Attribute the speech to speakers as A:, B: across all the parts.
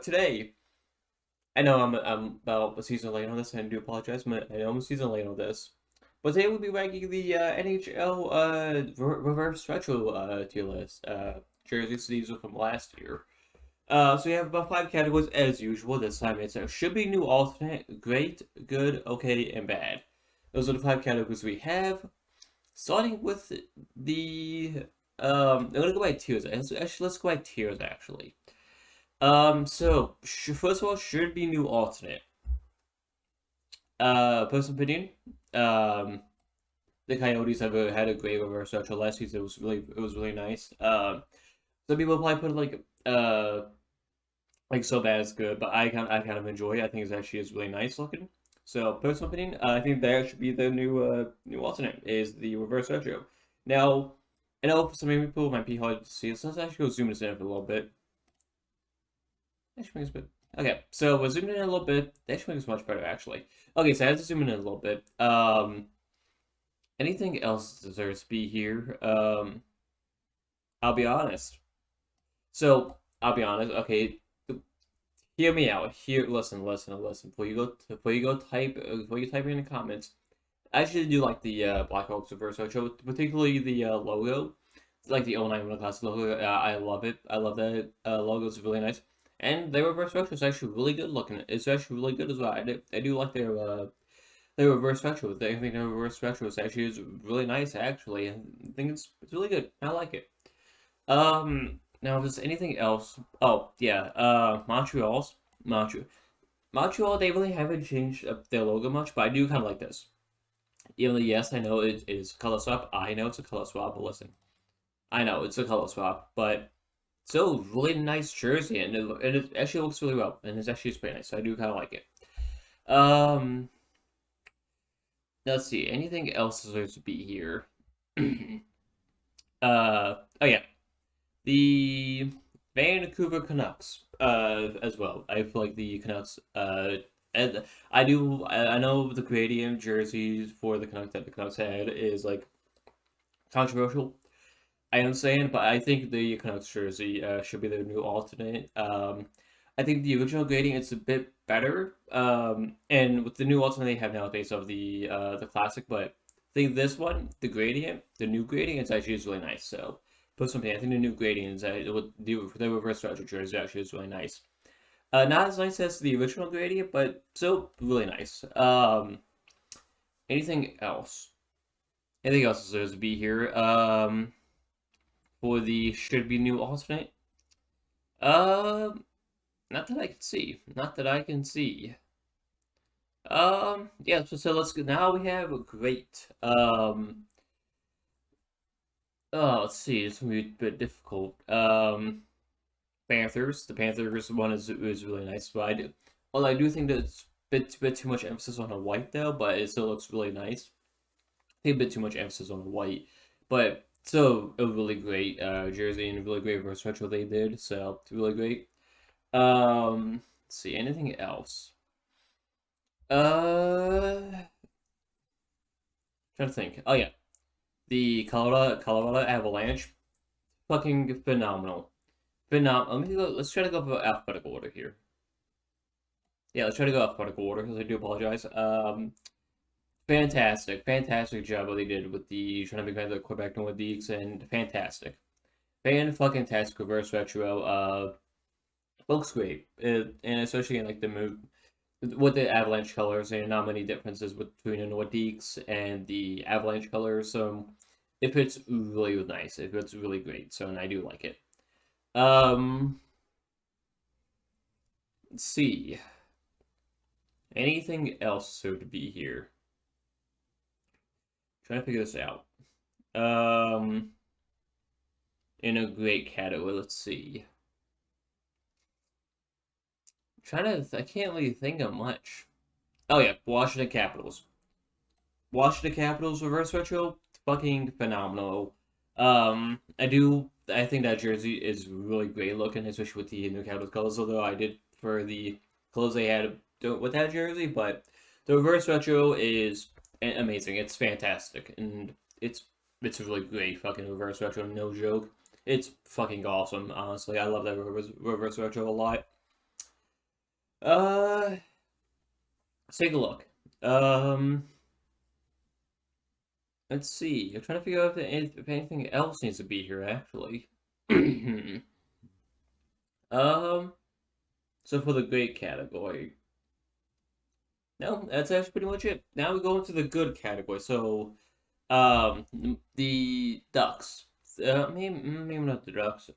A: today, I know I'm about a season late on this, and I do apologize. I know I'm a season late on this, but today we'll be ranking the NHL reverse retro tier list jersey season from last year. So we have about five categories as usual. This time it's should be new alternate, great, good, okay, and bad. Those are the five categories we have. Starting with the I'm gonna go by tiers. Let's go by tiers actually. First of all, should be new alternate. Personal opinion. Um, the Coyotes have had a great reverse retro last season. It was really nice. Some people probably put like so bad it's good, but I kind of enjoy it. I think it actually is really nice looking. So personal opinion, I think that should be the new alternate is the reverse retro. Now, I know for some people it might be hard to see, so let's actually go zoom this in for a little bit. That should make us bit. Okay, so we're zooming in a little bit. That should make us much better actually. Okay, so I have to zoom in a little bit. Anything else deserves to be here? I'll be honest. So I'll be honest. Okay, hear me out. Listen. Before you type in the comments, I actually do like the Blackhawks reverse retro, particularly the logo. It's like the '09 Winter Classic logo. I love it. I love that logo. It's really nice. And their reverse retro is actually really good looking. It's actually really good as well. I do like their reverse retro. I think their reverse retro is really nice actually. I think it's really good. I like it. Now if there's anything else, oh yeah, Montreal. Montreal, they really haven't changed up their logo much, but I do kind of like this. Even though yes, I know it is color swap. I know it's a color swap, but listen, I know it's a color swap, but still really nice jersey, and it actually looks really well, and it's pretty nice. So I do kind of like it. Let's see, anything else deserves to be here? Oh yeah, the Vancouver Canucks, as well. I feel like the Canucks, and I know the gradient jerseys for the Canucks that the Canucks had is like controversial. I understand, but I think the Canucks jersey should be the new alternate. I think the original gradient is a bit better, and with the new alternate they have nowadays of the classic, but I think this one, the new gradient, is actually is really nice. So put something. I think the new gradient is the reverse retro jersey actually is really nice. Not as nice as the original gradient, but still really nice. Anything else? Anything else deserves to be here? For the should be new alternate. Um, Not that I can see. Not that I can see. Yeah. So let's go. Now we have a great. Oh, let's see. It's gonna be a bit difficult. Panthers. The Panthers one is really nice. But I do. Well, I do think that it's a bit too much emphasis on the white though. But it still looks really nice. I think a bit too much emphasis on the white, but still a really great jersey and a really great reverse retro they did. So it's really great. Let's see, anything else? Uh, Trying to think. Oh yeah, the Colorado Avalanche, fucking phenomenal, phenomenal. Let's try to go for alphabetical order here. Yeah, let's try to go alphabetical order because I do apologize. Fantastic job what they did with the trying to bring back the Quebec Nordiques and fucking tastic reverse retro. Looks great, and especially in like the move with the Avalanche colors, and not many differences between the Nordiques and the Avalanche colors. So it fits really nice. It fits really great. So and I do like it. Um, let's see. Anything else so to be here? Trying to figure this out. Um, in a great category. Let's see. I can't really think of much. Oh yeah, Washington Capitals. Washington Capitals reverse retro, fucking phenomenal. I think that jersey is really great looking, especially with the new Capitals colors. Although I did for the clothes they had with that jersey, but the reverse retro is amazing. It's fantastic, and it's a really great fucking reverse retro. No joke. It's fucking awesome. Honestly, I love that reverse retro a lot. Uh, let's take a look. Um, let's see. I'm trying to figure out if anything else needs to be here, actually. Um, so for the great category, no, that's actually pretty much it. Now we go into the good category. So, the Ducks. Maybe not the Ducks.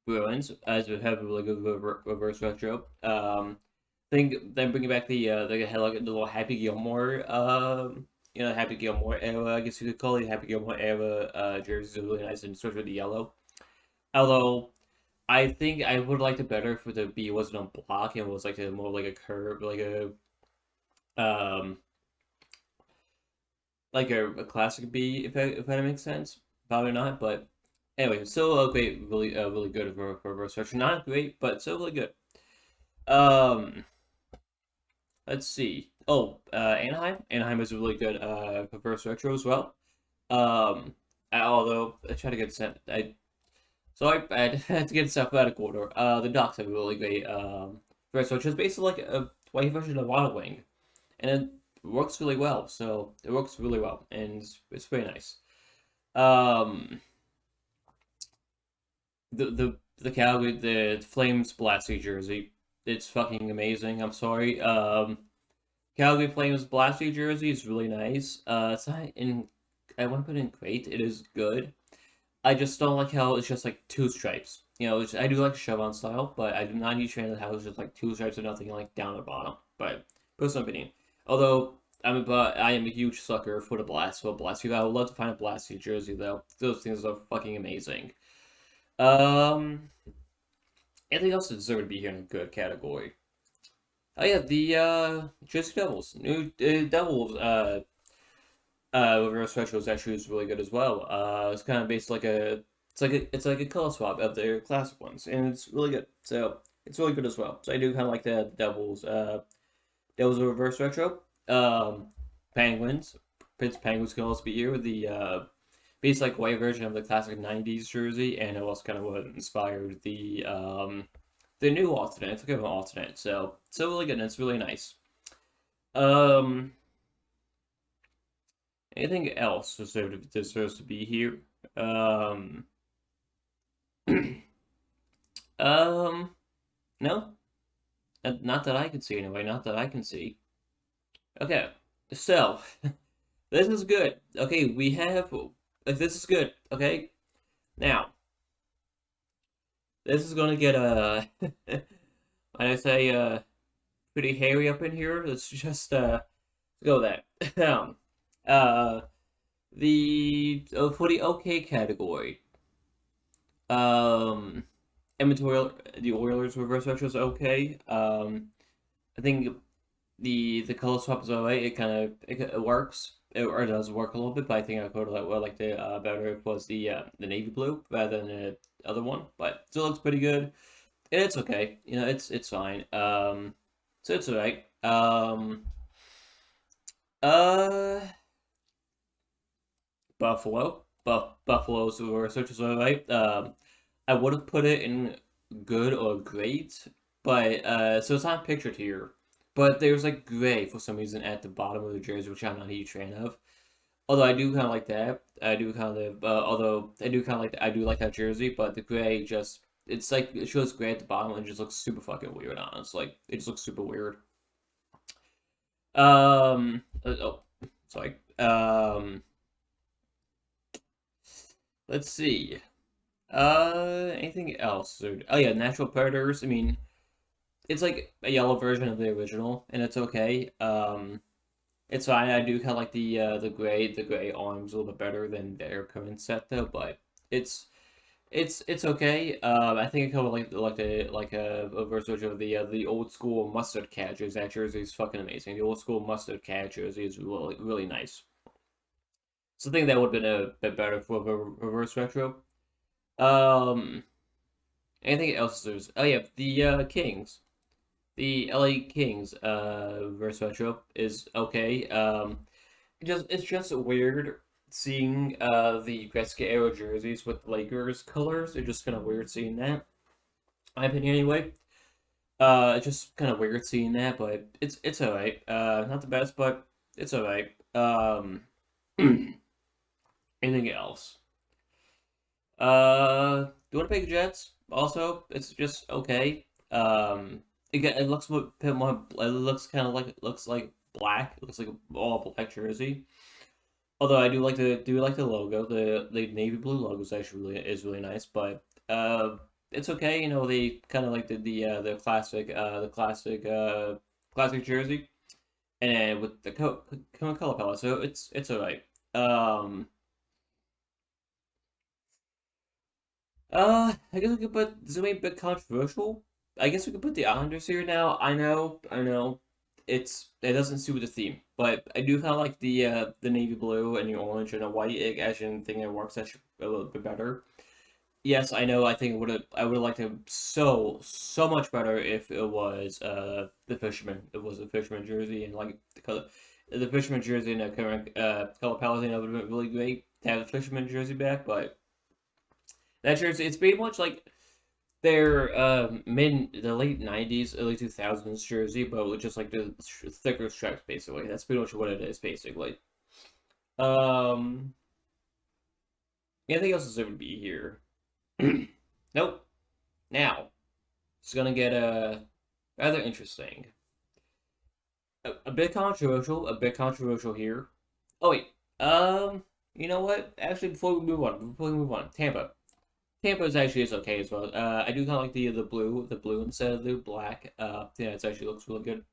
A: Bruins, as we have a really good reverse retro. I think then bringing back the little Happy Gilmore, Happy Gilmore era, I guess you could call it Happy Gilmore era. Jerseys are really nice and sort of the yellow. Although I think I would like it better if the B wasn't on block and was like a more like a curve, um a classic B, if that makes sense. Probably not, but anyway, still a great, really good for reverse retro. Not great, but still really good. Um, let's see. Oh, Anaheim. Anaheim is a really good reverse retro as well. Although I try to get sent, I had to get stuff out of order. The Ducks have a really great reverse retro. It's basically like a white version of Wild Wing, and it works really well. So it works really well, and it's very nice. Um, the Calgary the Flames Blasty jersey. It's fucking amazing. I'm sorry. Calgary Flames Blasty jersey is really nice. It's not in. I want to put in great. It is good. I just don't like how it's just like two stripes. I do like Chevron style, but I do not need to how it's just like two stripes and nothing like down or bottom. But personal opinion. Although I am a huge sucker for the blast. So blast you. I would love to find a Blasty jersey though. Those things are fucking amazing. Um, Anything else that deserve to be here in a good category? Oh yeah, the Jersey Devils, new Devils reverse retro is actually is really good as well. It's kind of based like it's like a color swap of their classic ones, and it's really good. So it's really good as well. So I do kind of like the Devils reverse retro. Penguins, Pitts Penguins can also be here. The based like white version of the classic '90s jersey, and it was kind of what inspired the new alternate. It's kind of an alternate, so it's really good and it's really nice. Um, Anything else deserves to be here? Um, um, no, not that I can see anyway. Not that I can see. Okay, so this is good. Okay, we have this is good. Okay, now this is gonna get when I say pretty hairy up in here. Let's just go that. uh, for the okay category, um, the Oilers reverse retro is okay. I think the color swap is alright. It works. Or it does work a little bit, but I think I would like the better if it was the navy blue rather than the other one. But still looks pretty good. And it's okay. It's fine. So it's alright. Uh, Buffalo's research is alright. I would have put it in good or great, but so it's not pictured here. But there's like gray for some reason at the bottom of the jersey, which I'm not a huge fan of. Although I do kind of like that. I do kind of although I do kind of like I do like that jersey, but the gray just it's like it shows gray at the bottom and it just looks super fucking weird on us. Like it just looks super weird. Oh, sorry. Let's see. Anything else? Oh yeah, Natural Predators. I mean, it's like a yellow version of the original, and it's okay. It's fine. I do kind of like the gray arms a little bit better than their current set though, but it's it's okay. I think I kind of like a version of the old school mustard cat jersey. That jersey is fucking amazing. The old school mustard cat jersey is really nice. So I think that would have been a bit better for a reverse retro. Um, Anything else? Oh yeah, the Kings, the LA Kings reverse retro is okay. It's just weird seeing the Gretzky era jerseys with Lakers colors. It's just kind of weird seeing that. My opinion, anyway. It's just kind of weird seeing that, but it's alright. Not the best, but it's alright. Anything else? The Winnipeg Jets also, it's just okay. It looks a bit more. It looks kind of like it looks like black. It looks like a all black jersey. Although I do like the logo. The navy blue logo is actually really nice, but it's okay. You know, they kind of like the classic jersey, and with the color palette, so it's alright. Um, I guess we could put this may be a bit controversial. I guess we could put the Islanders here now. I know, it doesn't suit the theme, but I do kind of like the navy blue and the orange and the white. It actually think it works actually a little bit better. Yes, I know. I would have liked it so much better if it was the fisherman. It was a fisherman jersey and like the fisherman jersey in the current color palette. That would have been really great to have the fisherman jersey back, but that jersey it's pretty much like their the late '90s, early 2000s jersey, but with just like the thicker stripes, basically. That's pretty much what it is, basically. Um, Anything else is going to be here? Nope. Now it's gonna get rather interesting. A bit controversial. A bit controversial here. Oh wait. You know what? Actually, before we move on, Tampa. Tampa's actually is okay as well. I do kind of like the blue instead of the black. Yeah, it actually looks really good.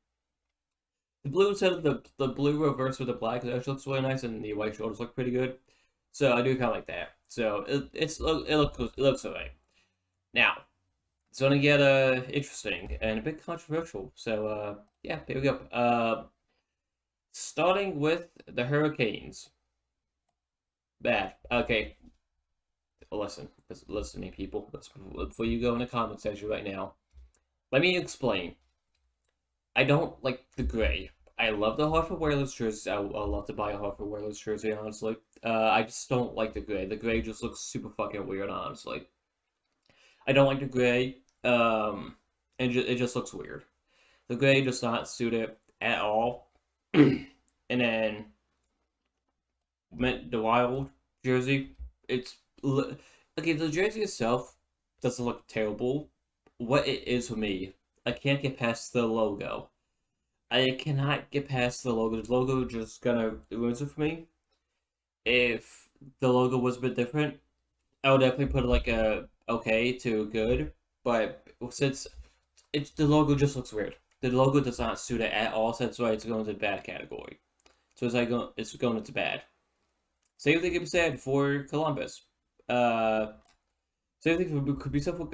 A: The blue instead of the blue reverse with the black, it actually looks really nice, and the white shoulders look pretty good. So I do kind of like that. So it looks alright. Now it's gonna get interesting and a bit controversial. So yeah, here we go. Starting with the Hurricanes. Bad. Okay, listen to me, people. Before you go in the comment section right now, let me explain. I don't like the gray. I love the Hartford Whalers jersey. I love to buy a Hartford Whalers jersey, honestly. I just don't like the gray. The gray just looks super fucking weird, honestly. I don't like the gray. And it just looks weird. The gray does not suit it at all. And then the Wild jersey, it's okay. The jersey itself doesn't look terrible. What it is for me, I can't get past the logo. I cannot get past the logo. The logo just gonna ruins it for me. If the logo was a bit different, I would definitely put like a okay to good. But since the logo just looks weird, the logo does not suit it at all. So that's why it's going to the bad category. So it's going into bad. Same thing could be said for Columbus. Uh, Same thing could be said for.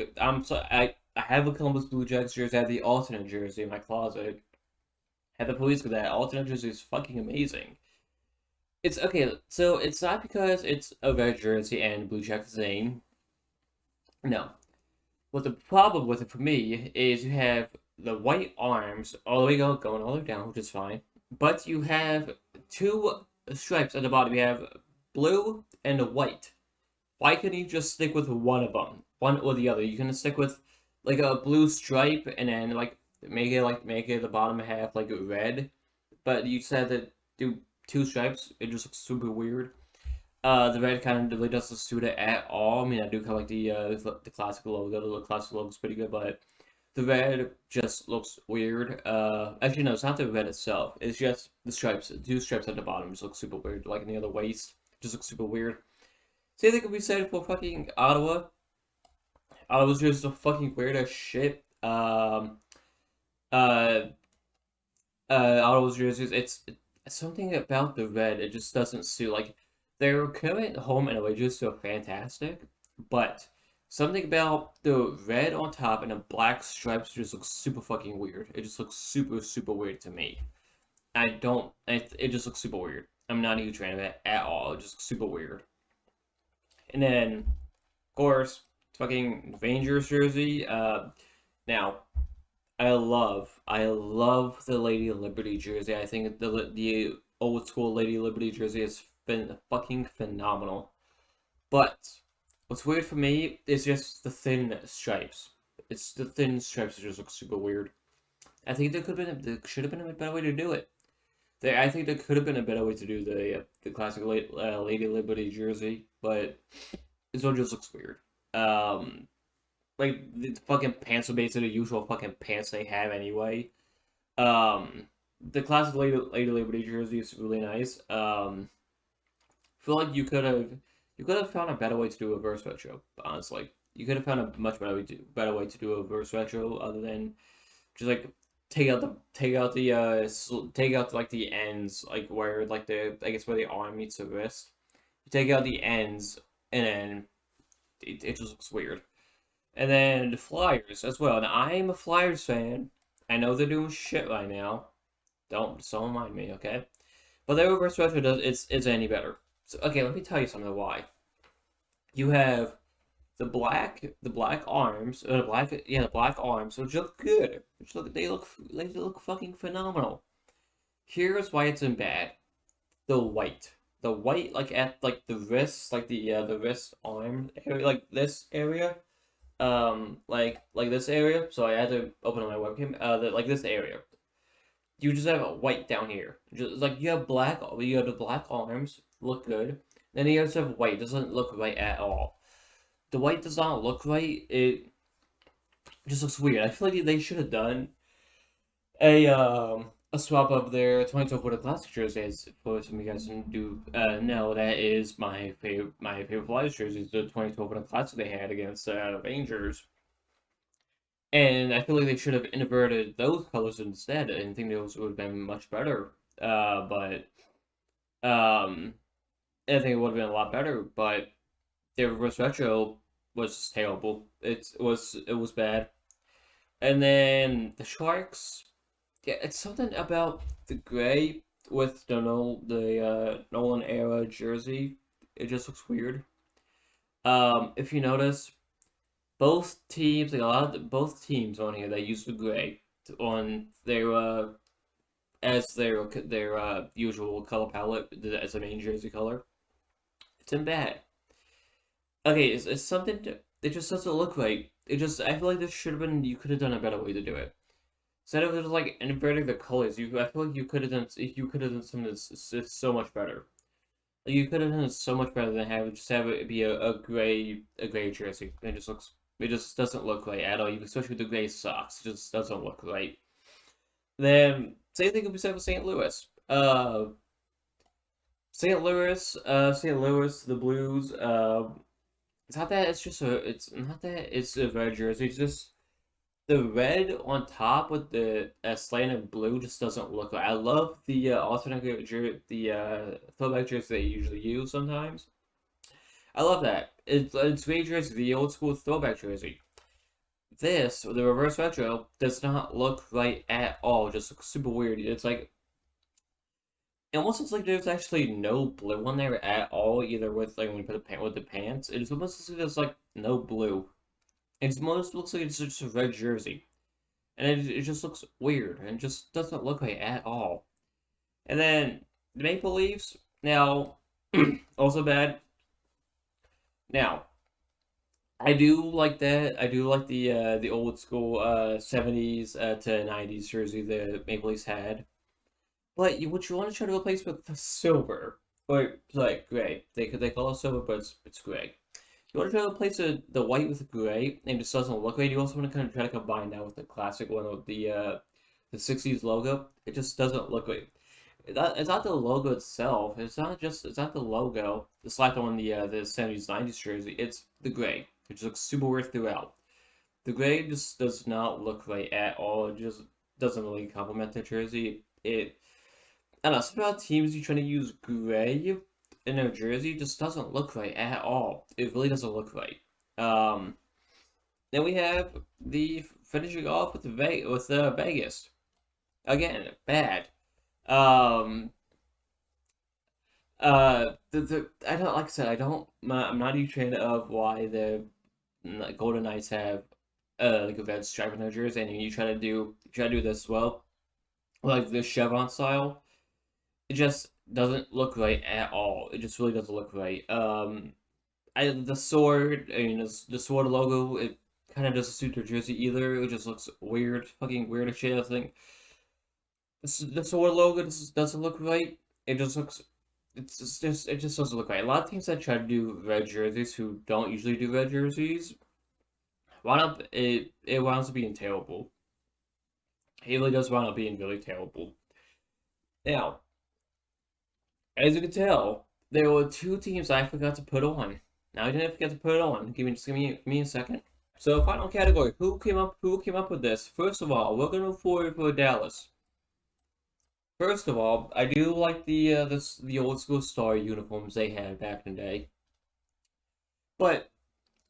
A: I have a Columbus Blue Jackets jersey. I have the alternate jersey in my closet. Had the police with that alternate jersey is fucking amazing. It's okay, so it's not because it's a red jersey and Blue Jackets name. No. What the problem with it for me is you have the white arms all the way going all the way down, which is fine. But you have two stripes at the bottom. You have blue and a white. Why couldn't you just stick with one of them, one or the other? You can stick with like a blue stripe and then make it the bottom half like red. But you said that do two stripes, it just looks super weird. The red kind of really doesn't suit it at all. I mean, I do kind of like the classic logo. The classic logo is pretty good, but the red just looks weird. Actually, no, it's not the red itself. It's just the stripes. The two stripes at the bottom just look super weird. Like near the waist, just looks super weird. Same thing could be said for fucking Ottawa. Ottawa's just a fucking weird as shit. Uh, Ottawa's jerseys. It's something about the red. It just doesn't suit. Like their current home and away jerseys are fantastic, but something about the red on top and the black stripes just looks super fucking weird. It just looks super weird to me. I don't. It just looks super weird. I'm not a huge fan of it at all. It just looks super weird. And then, of course, fucking Rangers jersey. Now I love the Lady Liberty jersey. I think the old school Lady Liberty jersey has been fucking phenomenal. But what's weird for me is just the thin stripes. It's the thin stripes that just look super weird. I think there should have been a better way to do it. I think there could have been a better way to do the classic Lady Liberty jersey, but this one just looks weird. Um, like the fucking pants are basically the usual fucking pants they have anyway. The classic Lady Liberty jersey is really nice. Feel like you could have found a better way to do a verse retro. Honestly, you could have found a much better way to do a verse retro other than just like take out like the ends, like where like the I guess where the arm meets the wrist. You take out the ends and then it just looks weird. And then the Flyers as well. Now I'm a Flyers fan. I know they're doing shit right now. Don't mind me, okay? But their reverse retro does it's any better. So okay, let me tell you something why. You have the black arms, the black arms, which look good. Which they look fucking phenomenal. Here's why it's in bad. The white like at like the wrist, like the wrist arm area, like this area, like this area. So I had to open up my webcam. Like this area. You just have a white down here. Just like you have the black arms look good. Then you also have white. Doesn't look right at all. The white does not look right. It just looks weird. I feel like they should have done a swap of their 2012 World Classic jerseys. For some of you guys do know, that is my favorite Flyers jerseys, the 2012 World Classic they had against Rangers. And I feel like they should have inverted those colors instead. I think those would have been much better. But I think it would have been a lot better. But their reverse retro was terrible. It was bad. And then the Sharks, yeah, it's something about the gray with the Nolan era jersey. It just looks weird. If you notice, both teams on here, they use the gray on their as their usual color palette as a main jersey color. It's in bad. Okay, it's something it just doesn't look right. I feel like this should have been you could have done a better way to do it. Instead of just like inverting the colors, I feel like you could have done something that's so much better. Like, you could have done it so much better than have it be a gray jersey. It just doesn't look right at all. Especially with the gray socks, it just doesn't look right. Then same thing could be said with St. Louis. St. Louis, the Blues. It's not that it's a red jersey. It's just the red on top with the slanted blue just doesn't look right. I love the throwback jersey they usually use sometimes. I love that. It's great jersey, the old school throwback jersey. The reverse retro, does not look right at all. Just looks super weird. It's like it almost looks like there's actually no blue on there at all, either with like when you put with the pants. It almost looks like there's like no blue. It almost looks like it's just a red jersey. And it just looks weird and just doesn't look right at all. And then the Maple Leafs, now also bad. Now, I do like that. I do like the old school 70s to 90s jersey the Maple Leafs had. But what you want to try to replace with the silver, or like gray. They call it silver, but it's gray. You want to try to replace the white with the gray, and it just doesn't look right. You also want to kind of try to combine that with the classic one of the 60s logo. It just doesn't look right. It's not the logo itself. It's not the logo. It's like on the 70s 90s jersey. It's the gray. It just looks super weird throughout. The gray just does not look right at all. It just doesn't really complement the jersey. I don't know, some about teams you trying to use gray in their jersey just doesn't look right at all. It really doesn't look right. Um, then we have the finishing off with Vegas. Again, bad. Um, I don't like I said I'm not a huge fan of why the Golden Knights have like a red stripe in their jersey, and you try to do this as well, like the chevron style. It just doesn't look right at all. It just really doesn't look right. The sword, I mean, the sword logo, it kind of doesn't suit their jersey either. It just looks weird, fucking weird as shit. I think the sword logo doesn't look right. It just looks. It just doesn't look right. A lot of teams that try to do red jerseys who don't usually do red jerseys it winds up being terrible. It really does wind up being really terrible. Now, as you can tell, there were two teams I forgot to put on. Now I didn't forget to put it on. Give me a second. So final category. Who came up with this? First of all, we're gonna for Dallas. First of all, I do like the old school Star uniforms they had back in the day. But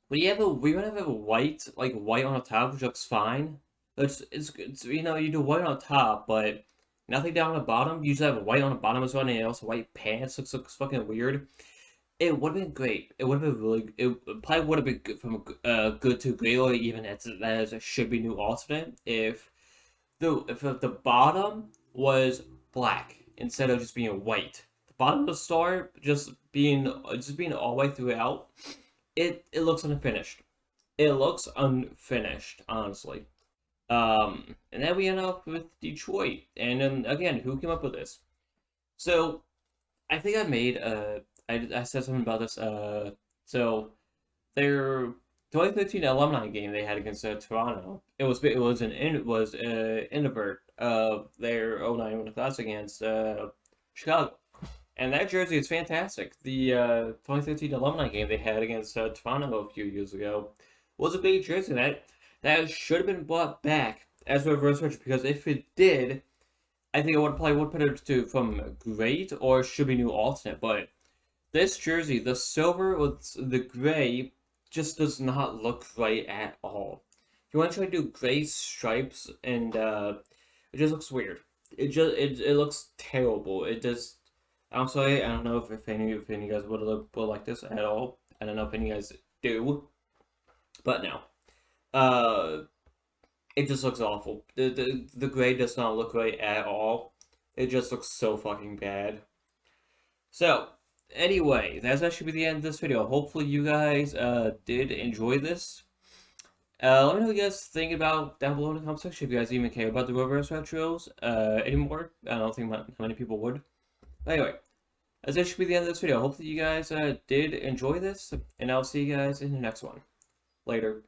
A: we want to have a white on the top, which looks fine. It's you do white on top, but nothing down on the bottom. You usually have white on the bottom as well, and else white pants looks fucking weird. It would have been great. It would have been really. It probably would have been good from good to great, or even as a should be new alternate if the bottom was black instead of just being white. The bottom of the star just being all white throughout. It looks unfinished. It looks unfinished, honestly. And then we end up with Detroit, and then again, who came up with this? So I think I said something about this. So their 2013 alumni game they had against Toronto. It was invert of their 09 class against Chicago. And that jersey is fantastic. The 2013 alumni game they had against Toronto a few years ago was a big jersey. That should have been brought back as a reverse retro, because if it did, I think it would put it to from great or should be new alternate. But this jersey, the silver with the gray, just does not look right at all. If you want to try to do gray stripes, and it just looks weird. It looks terrible. It just. I'm sorry, I don't know if any of you guys would like this at all. I don't know if any of you guys do, but no. It just looks awful. The gray does not look right at all. It just looks so fucking bad. So, anyway, that's actually the end of this video. Hopefully you guys did enjoy this. Let me know what you guys think about down below in the comment section if you guys even care about the reverse retros anymore. I don't think many people would. Anyway, that should be the end of this video. Hopefully you guys did enjoy this, and I'll see you guys in the next one. Later.